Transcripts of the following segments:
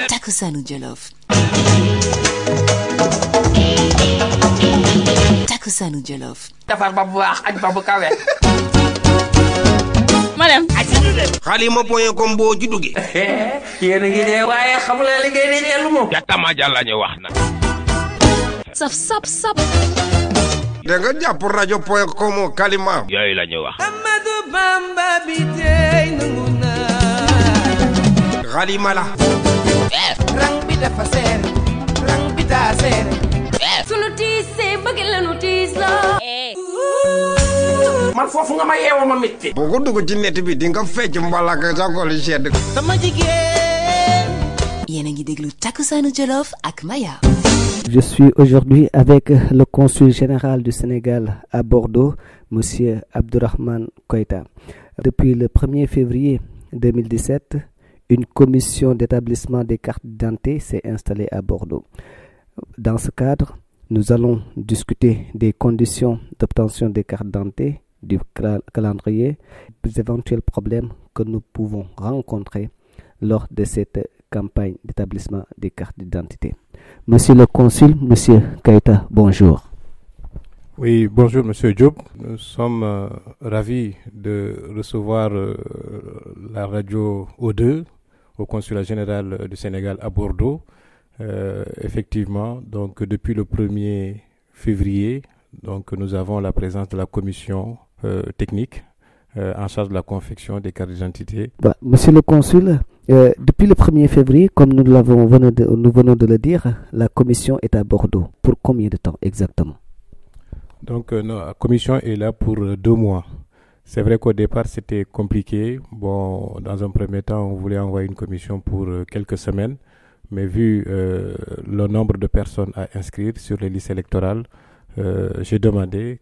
Takusanu Jollof. Takusanu Jollof. Defar ba bu baax aj ba bu kawe. Madame. Halima.com boo ci duggee. Yéen a ngi dee waaye xamula li ngeen di dee lu moom. Jatama jàlla ñu wax na. Sap sap sap. Da nga jàpp radio.com kalima. Yooyu la ñu wax. Amadou Bamba bi tey nangu naa. Halima la. Rang bi dafa seer. Rang bi daa seer. Sunu tiisee bëgg la nu tiis la. Man foofu nga ma yeewoo ma métti. boo ko dugg ci net bi di nga fecc mbalaka sa xol sedd. Sama jigéen. Yéen a ngi déglu Takusanu Jollof ak Maya. Je suis aujourd'hui avec le consul général du Sénégal à Bordeaux, Monsieur Abdourahmane Koïta. Depuis le 1er février 2017, une commission d'établissement des cartes d'identité s'est installée à Bordeaux. Dans ce cadre, nous allons discuter des conditions d'obtention des cartes d'identité, du calendrier, des éventuels problèmes que nous pouvons rencontrer lors de cette campagne d'établissement des cartes d'identité. Monsieur le consul, Monsieur Koïta, bonjour. Oui, bonjour Monsieur Diop. Nous sommes ravis de recevoir la radio O2 au consulat général du Sénégal à Bordeaux. Effectivement, donc depuis le 1er février, donc nous avons la présence de la commission technique en charge de la confection des cartes d'identité. Monsieur le consul, depuis le 1er février, comme nous venons de le dire, la commission est à Bordeaux. Pour combien de temps exactement? Donc la commission est là pour 2 mois. C'est vrai qu'au départ c'était compliqué. Bon, dans un premier temps, on voulait envoyer une commission pour quelques semaines, mais vu le nombre de personnes à inscrire sur les listes électorales, j'ai demandé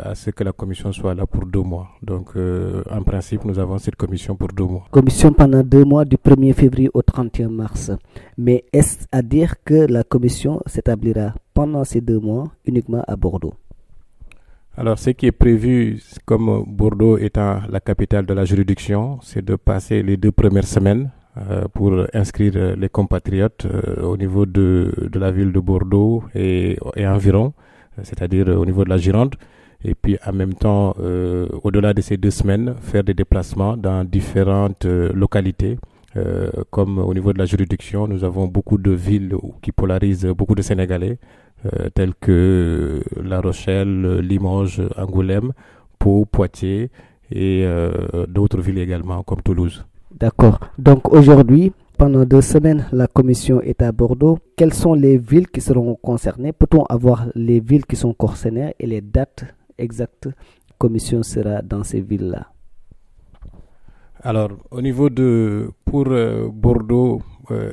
à ce que la commission soit là pour 2 mois. Donc, en principe, nous avons cette commission pour 2 mois. Commission pendant 2 mois, du 1er février au 31 mars. Mais est-ce à dire que la commission s'établira pendant ces 2 mois uniquement à Bordeaux? Alors, ce qui est prévu, comme Bordeaux étant la capitale de la juridiction, c'est de passer les 2 premières semaines pour inscrire les compatriotes au niveau de la ville de Bordeaux et environ, c'est-à-dire au niveau de la Gironde, et puis en même temps, au-delà de ces 2 semaines, faire des déplacements dans différentes localités. Comme au niveau de la juridiction, nous avons beaucoup de villes qui polarisent beaucoup de Sénégalais, telles que La Rochelle, Limoges, Angoulême, Pau, Poitiers et d'autres villes également, comme Toulouse. D'accord. Donc aujourd'hui, pendant 2 semaines, la commission est à Bordeaux. Quelles sont les villes qui seront concernées? Peut-on avoir les villes qui sont concernées et les dates exactes? La commission sera dans ces villes-là. Alors, au niveau pour Bordeaux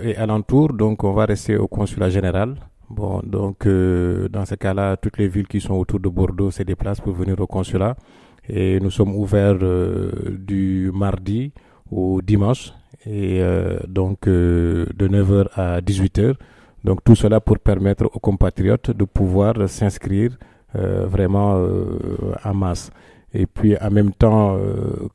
et alentour, donc on va rester au consulat général. Bon, donc dans ce cas-là, toutes les villes qui sont autour de Bordeaux se déplacent pour venir au consulat. Et nous sommes ouverts du mardi au dimanche, et donc de 9h à 18h. Donc tout cela pour permettre aux compatriotes de pouvoir s'inscrire vraiment en masse. Et puis en même temps,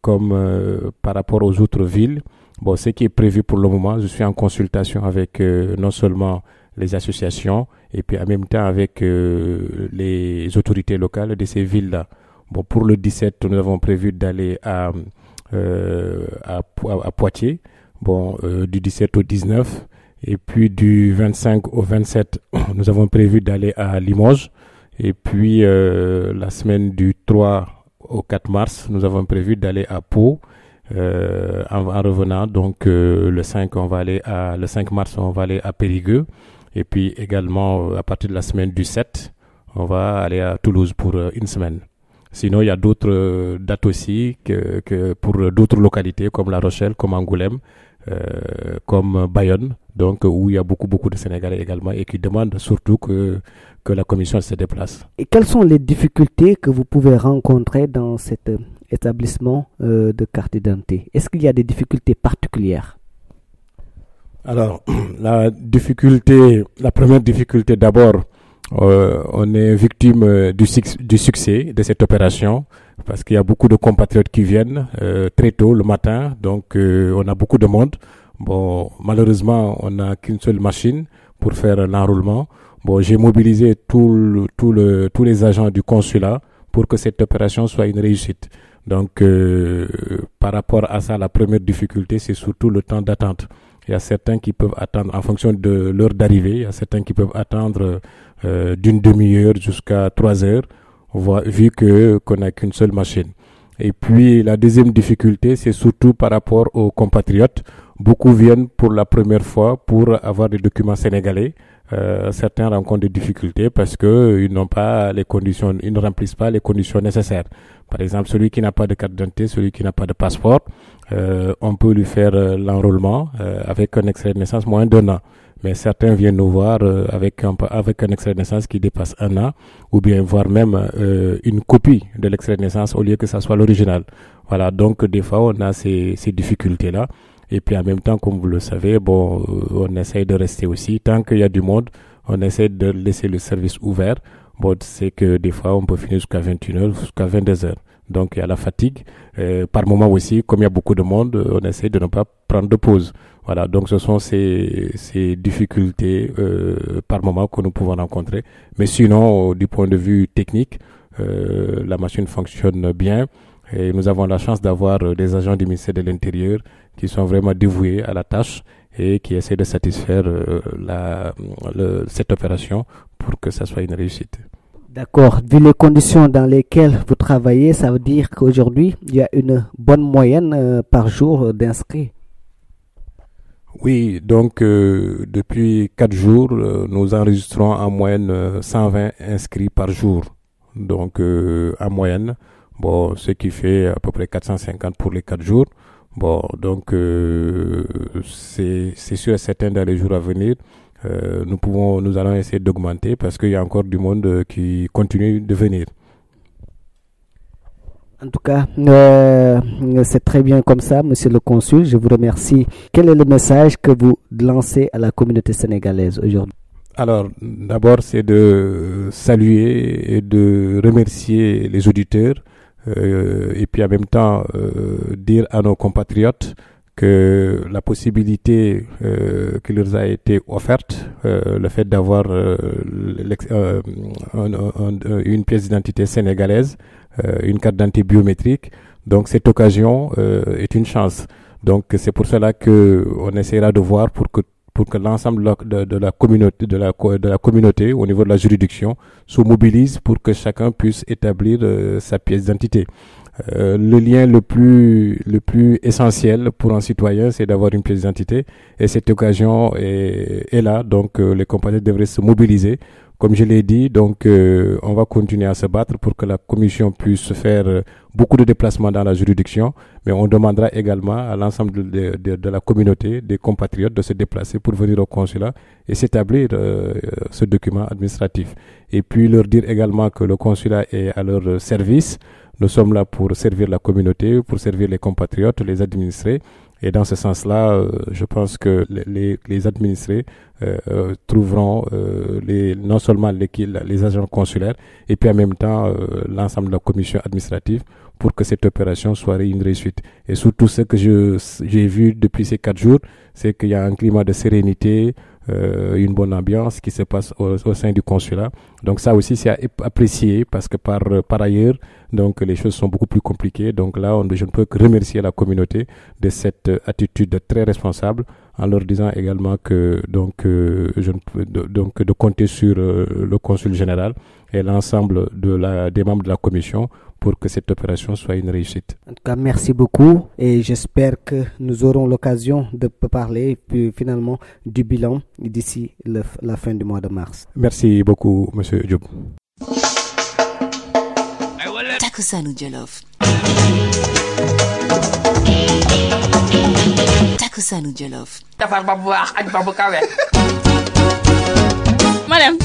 comme par rapport aux autres villes, bon, ce qui est prévu pour le moment, je suis en consultation avec non seulement les associations, et puis en même temps avec les autorités locales de ces villes-là. Bon, pour le 17, nous avons prévu d'aller à Poitiers, bon, du 17 au 19, et puis du 25 au 27, nous avons prévu d'aller à Limoges, et puis la semaine du 3 au 4 mars, nous avons prévu d'aller à Pau, en revenant, donc le 5 mars, on va aller à Périgueux, et puis également à partir de la semaine du 7, on va aller à Toulouse pour 1 semaine. Sinon, il y a d'autres dates aussi que pour d'autres localités comme La Rochelle, comme Angoulême, comme Bayonne, donc où il y a beaucoup de Sénégalais également et qui demandent surtout que la commission se déplace. Et quelles sont les difficultés que vous pouvez rencontrer dans cet établissement de carte d'identité? Est-ce qu'il y a des difficultés particulières? Alors, la première difficulté d'abord, on est victime du succès de cette opération parce qu'il y a beaucoup de compatriotes qui viennent très tôt le matin, donc on a beaucoup de monde. Bon, malheureusement, on n'a qu'une seule machine pour faire l'enrôlement. Bon, j'ai mobilisé tous les agents du consulat pour que cette opération soit une réussite. Donc, par rapport à ça, la première difficulté, c'est surtout le temps d'attente. Il y a certains qui peuvent attendre en fonction de l'heure d'arrivée. Il y a certains qui peuvent attendre d'une demi-heure jusqu'à 3 heures, vu qu'on n'a qu'une seule machine. Et puis, la deuxième difficulté, c'est surtout par rapport aux compatriotes. Beaucoup viennent pour la première fois pour avoir des documents sénégalais. Certains rencontrent des difficultés parce que ils n'ont pas les conditions, ils ne remplissent pas les conditions nécessaires. Par exemple, celui qui n'a pas de carte d'identité, celui qui n'a pas de passeport, on peut lui faire l'enrôlement avec un extrait de naissance moins d'1 an. Mais certains viennent nous voir avec un extrait de naissance qui dépasse 1 an, ou bien voire même une copie de l'extrait de naissance au lieu que ça soit l'original. Voilà, donc des fois on a ces difficultés-là. Et puis en même temps, comme vous le savez, bon, on essaye de rester aussi. Tant qu'il y a du monde, on essaie de laisser le service ouvert. Bon, c'est que des fois, on peut finir jusqu'à 21h, jusqu'à 22h. Donc, il y a la fatigue. Par moment aussi, comme il y a beaucoup de monde, on essaie de ne pas prendre de pause. Voilà, donc ce sont ces difficultés par moment que nous pouvons rencontrer. Mais sinon, du point de vue technique, la machine fonctionne bien. Et nous avons la chance d'avoir des agents du ministère de l'Intérieur qui sont vraiment dévoués à la tâche et qui essaient de satisfaire cette opération pour que ça soit une réussite. D'accord. Vu les conditions dans lesquelles vous travaillez, ça veut dire qu'aujourd'hui, il y a une bonne moyenne par jour d'inscrits. Oui, donc depuis 4 jours, nous enregistrons en moyenne 120 inscrits par jour. Donc en moyenne, bon, ce qui fait à peu près 450 pour les 4 jours. Bon, donc c'est sûr et certain dans les jours à venir, nous allons essayer d'augmenter parce qu'il y a encore du monde qui continue de venir. En tout cas, c'est très bien comme ça, monsieur le consul. Je vous remercie. Quel est le message que vous lancez à la communauté sénégalaise aujourd'hui? Alors, d'abord, c'est de saluer et de remercier les auditeurs et puis en même temps dire à nos compatriotes que la possibilité qui leur a été offerte, le fait d'avoir une pièce d'identité sénégalaise, une carte d'identité biométrique, donc cette occasion est une chance. Donc c'est pour cela que on essaiera de voir pour que l'ensemble de la communauté au niveau de la juridiction se mobilise pour que chacun puisse établir sa pièce d'identité. Le lien le plus essentiel pour un citoyen, c'est d'avoir une pièce d'identité, et cette occasion est là, donc les compatriotes devraient se mobiliser. Comme je l'ai dit, donc on va continuer à se battre pour que la commission puisse faire beaucoup de déplacements dans la juridiction, mais on demandera également à l'ensemble de la communauté, des compatriotes, de se déplacer pour venir au consulat et s'établir ce document administratif. Et puis leur dire également que le consulat est à leur service. Nous sommes là pour servir la communauté, pour servir les compatriotes, les administrés. Et dans ce sens-là, je pense que les administrés trouveront non seulement les agents consulaires, et puis en même temps l'ensemble de la commission administrative pour que cette opération soit une réussite. Et surtout ce que j'ai vu depuis ces 4 jours, c'est qu'il y a un climat de sérénité, une bonne ambiance qui se passe au sein du consulat. Donc ça aussi c'est à apprécier parce que par ailleurs, donc les choses sont beaucoup plus compliquées. Donc là, je ne peux que remercier la communauté de cette attitude très responsable, en leur disant également que de compter sur le consul général et l'ensemble des membres de la commission pour que cette opération soit une réussite. En tout cas, merci beaucoup et j'espère que nous aurons l'occasion de parler puis finalement du bilan d'ici la fin du mois de mars. Merci beaucoup, monsieur Diop. Takusanu Jollof. Takusanu Jollof. Defar ba bu baax aj ba bu kawe. Madame.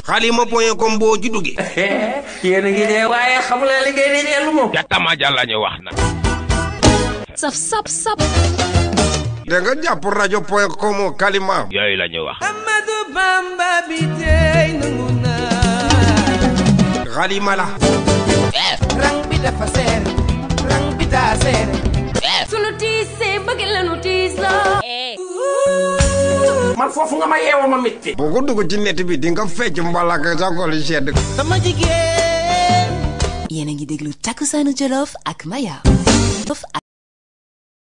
Halima.com boo ci duggee. Yéen a ngi dee waaye xamula li ngeen di dee lu mu. Jatama jàlla ñu wax na. Sap sap sap. Da nga jàpp rajo.com kalima. Yooyu la ñu wax. Amadou Bamba bi tey nangu na. Halima la. Rang bi dafa seer. Rang bi daa seer. Sunu tiis see bëgg la nu tiis la. man foofu nga ma yeewoo ma métti. boo ko dugg ci net bi di nga fecc mbalaka sa xol sedd. sama jigéen. yéen a ngi déglu Takkusaanu Jolof ak Maya.